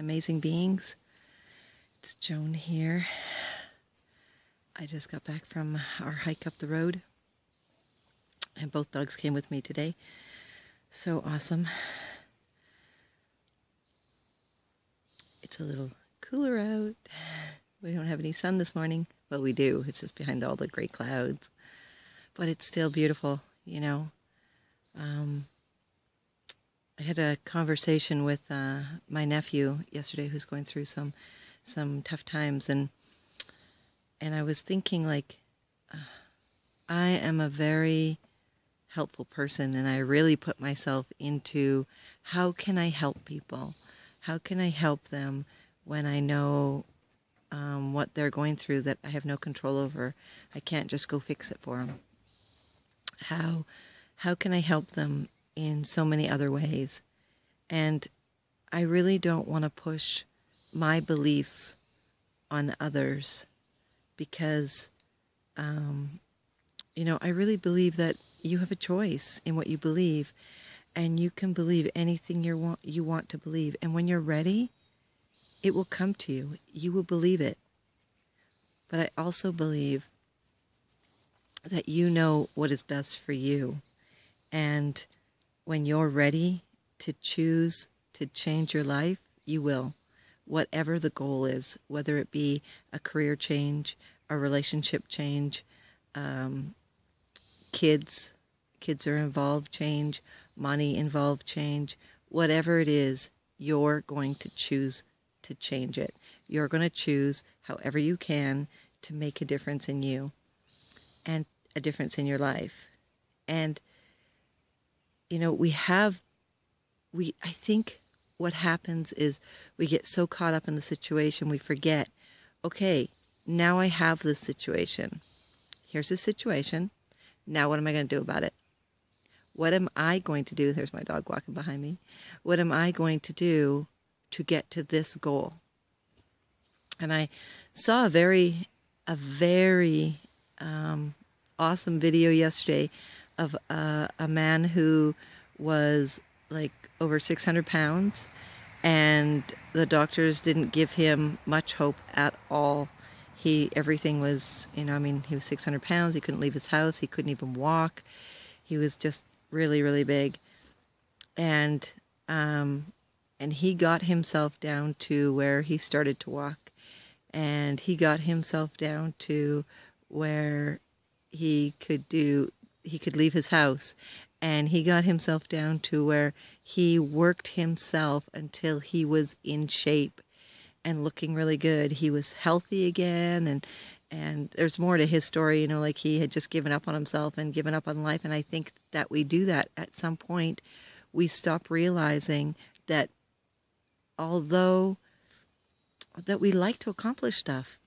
amazing beings. It's Joan here. I just got back from our hike up the road, and both dogs came with me today. So awesome. It's a little cooler out. We don't have any sun this morning. Well, we do. It's just behind all the gray clouds. But it's still beautiful, you know. I had a conversation with my nephew yesterday who's going through some tough times, and I was thinking, like, I am a very helpful person, and I really put myself into how can I help people? How can I help them when I know what they're going through that I have no control over? I can't just go fix it for them. How can I help them in so many other ways? And I really don't want to push my beliefs on others because, you know, I really believe that you have a choice in what you believe, and you can believe anything you want to believe. And when you're ready, it will come to you. You will believe it. But I also believe that you know what is best for you. And when you're ready to choose to change your life, you will. Whatever the goal is, whether it be a career change, a relationship change, kids are involved, change, money involved, change, whatever it is, you're going to choose to change it. You're going to choose however you can to make a difference in you and a difference in your life. And, you know, I think what happens is we get so caught up in the situation, we forget, okay, now I have this situation. Here's the situation. Now what am I going to do about it? What am I going to do? There's my dog walking behind me. What am I going to do to get to this goal? And I saw a very awesome video yesterday of a man who was like over 600 pounds, and the doctors didn't give him much hope at all. Everything was, you know, I mean, he was 600 pounds, he couldn't leave his house, he couldn't even walk. He was just really, really big. And he got himself down to where he started to walk. And he got himself down to where he could leave his house. And he got himself down to where he worked himself until he was in shape and looking really good. He was healthy again, and there's more to his story, you know, like he had just given up on himself and given up on life. And I think that we do that at some point. We stop realizing that although that we like to accomplish stuff.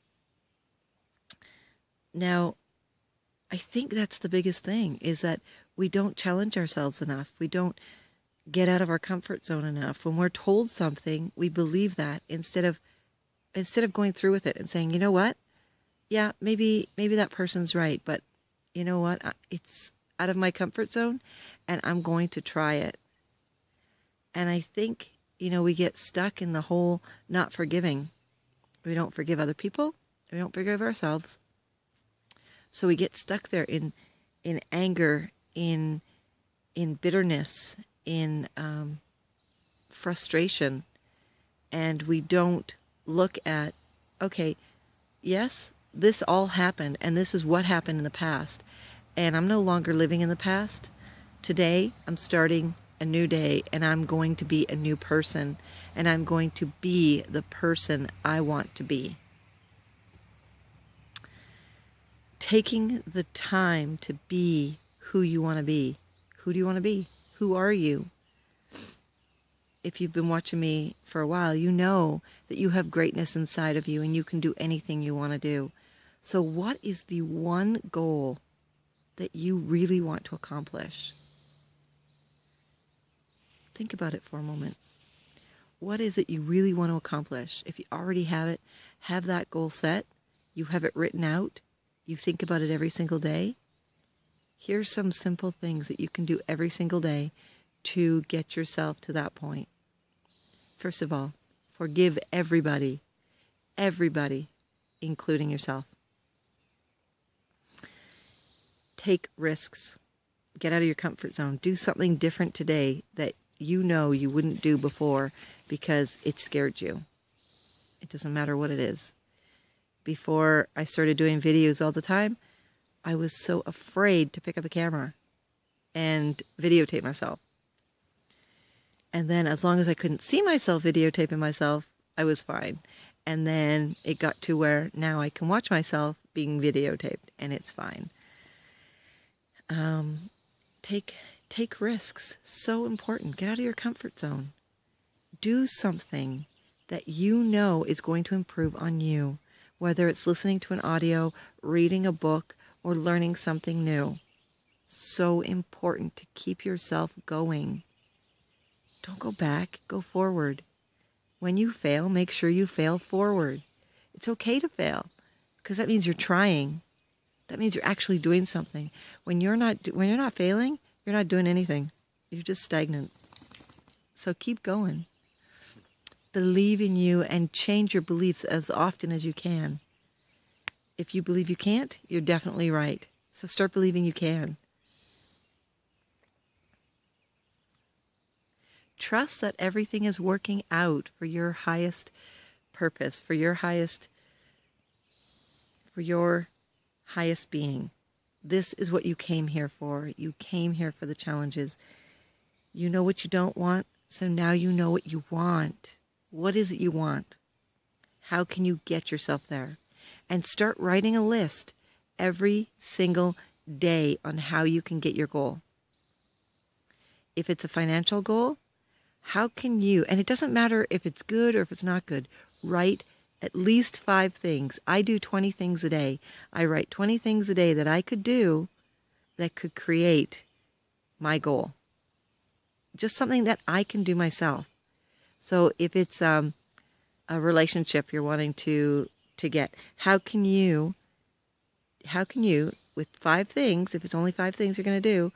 Now, I think that's the biggest thing, is that we don't challenge ourselves enough. We don't get out of our comfort zone enough. When we're told something, we believe that instead of going through with it and saying, you know what? Yeah, maybe that person's right, but you know what? It's out of my comfort zone, and I'm going to try it. And I think, you know, we get stuck in the whole not forgiving. We don't forgive other people. We don't forgive ourselves. So we get stuck there in anger, in bitterness, in frustration, and we don't look at, okay, yes, this all happened, and this is what happened in the past, and I'm no longer living in the past. Today, I'm starting a new day, and I'm going to be a new person, and I'm going to be the person I want to be. Taking the time to be who you want to be. Who do you want to be? Who are you? If you've been watching me for a while, you know that you have greatness inside of you and you can do anything you want to do. So what is the one goal that you really want to accomplish? Think about it for a moment. What is it you really want to accomplish? If you already have it, have that goal set. You have it written out. You think about it every single day. Here's some simple things that you can do every single day to get yourself to that point. First of all, Forgive everybody. Everybody, including yourself. Take risks. Get out of your comfort zone. Do something different today that you know you wouldn't do before because it scared you. It doesn't matter what it is. Before I started doing videos all the time, I was so afraid to pick up a camera and videotape myself. And then as long as I couldn't see myself videotaping myself, I was fine. And then it got to where now I can watch myself being videotaped and it's fine. Take risks. So important. Get out of your comfort zone. Do something that you know is going to improve on you, whether it's listening to an audio, reading a book, or learning something new. So important to keep yourself going. Don't go back, go forward. When you fail, make sure you fail forward. It's okay to fail, because that means you're trying. That means you're actually doing something. When you're not failing, you're not doing anything. You're just stagnant. So keep going. Believe in you and change your beliefs as often as you can. If you believe you can't, you're definitely right. So start believing you can. Trust that everything is working out for your highest purpose, for your highest being. This is what you came here for. You came here for the challenges. You know what you don't want, so now you know what you want. What is it you want? How can you get yourself there? And start writing a list every single day on how you can get your goal. If it's a financial goal, how can you, and it doesn't matter if it's good or if it's not good, write at least 5 things. I do 20 things a day. I write 20 things a day that I could do that could create my goal. Just something that I can do myself. So if it's a relationship you're wanting to get, how can you, with 5 things, if it's only 5 things you're going to do,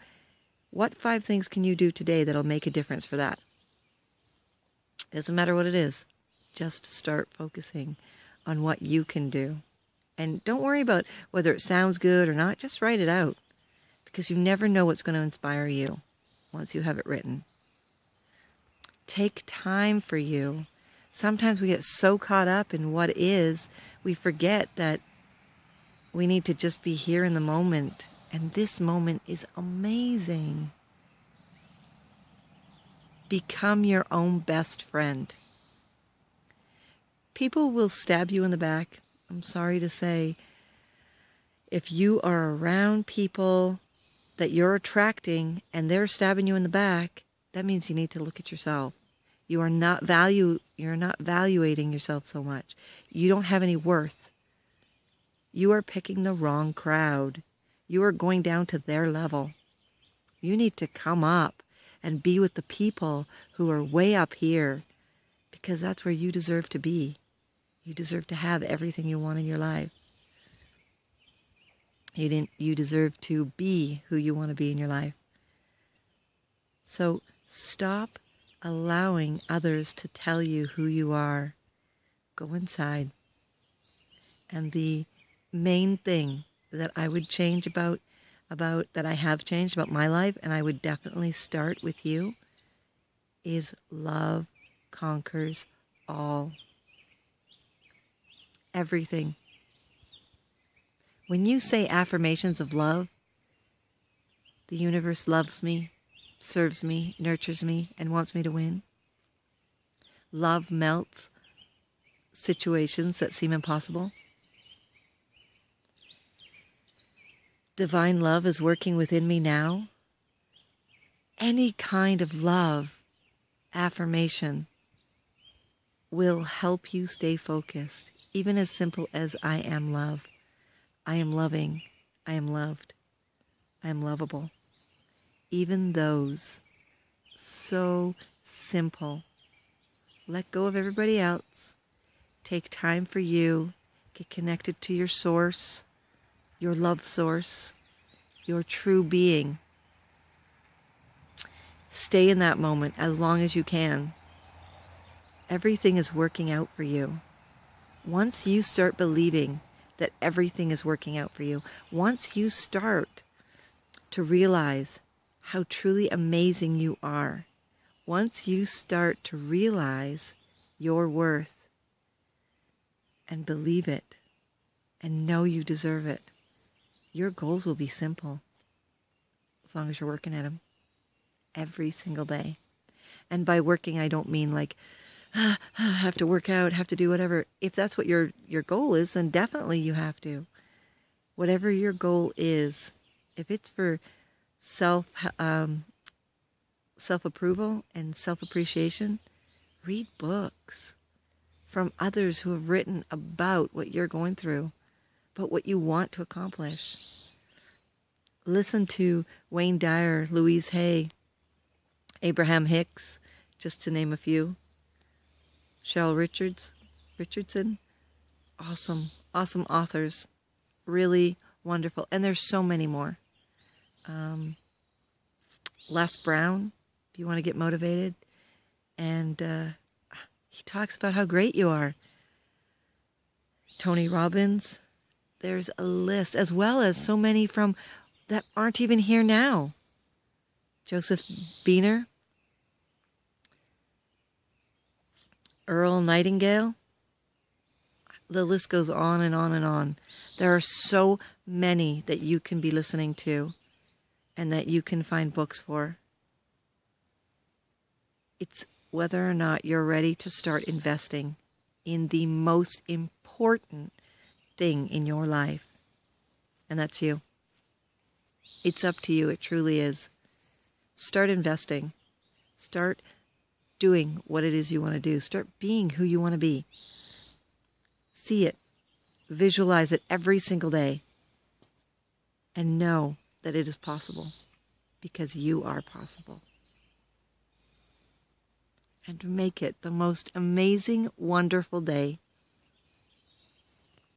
what 5 things can you do today that'll make a difference for that? It doesn't matter what it is. Just start focusing on what you can do. And don't worry about whether it sounds good or not. Just write it out. Because you never know what's going to inspire you once you have it written. Take time for you. Sometimes we get so caught up in what is, we forget that we need to just be here in the moment. And this moment is amazing. Become your own best friend. People will stab you in the back. I'm sorry to say. If you are around people that you're attracting and they're stabbing you in the back, that means you need to look at yourself. You're not valuating yourself so much. You don't have any worth. You are picking the wrong crowd. You are going down to their level. You need to come up and be with the people who are way up here, because that's where you deserve to be. You deserve to have everything you want in your life. You deserve to be who you want to be in your life. So stop allowing others to tell you who you are. Go inside. And the main thing that I would change about that I have changed about my life, and I would definitely start with you, is love conquers all. Everything. When you say affirmations of love, the universe loves me, serves me, nurtures me, and wants me to win. Love melts situations that seem impossible. Divine love is working within me now. Any kind of love affirmation will help you stay focused, even as simple as I am love. I am loving. I am loved. I am lovable. Even those, so simple. Let go of everybody else. Take time for you. Get connected to your source, your love source, your true being. Stay in that moment as long as you can. Everything is working out for you. Once you start believing that everything is working out for you, once you start to realize how truly amazing you are, once you start to realize your worth and believe it and know you deserve it, your goals will be simple as long as you're working at them every single day. And by working, I don't mean like, have to work out, have to do whatever. If that's what your goal is, then definitely you have to. Whatever your goal is, if it's for self-approval and self-appreciation, read books from others who have written about what you're going through, about what you want to accomplish. Listen to Wayne Dyer, Louise Hay, Abraham Hicks, just to name a few. Cheryl Richardson, awesome authors, really wonderful, and there's so many more. Les Brown, if you want to get motivated, and he talks about how great you are. Tony Robbins, there's a list, as well as so many from that aren't even here now. Joseph Beener, Earl Nightingale, the list goes on and on and on. There are so many that you can be listening to and that you can find books for. It's whether or not you're ready to start investing in the most important thing in your life, and that's you. It's up to you. It truly is. Start investing. Start doing what it is you want to do. Start being who you want to be. See it. Visualize it every single day. And know that it is possible, because you are possible. And make it the most amazing, wonderful day.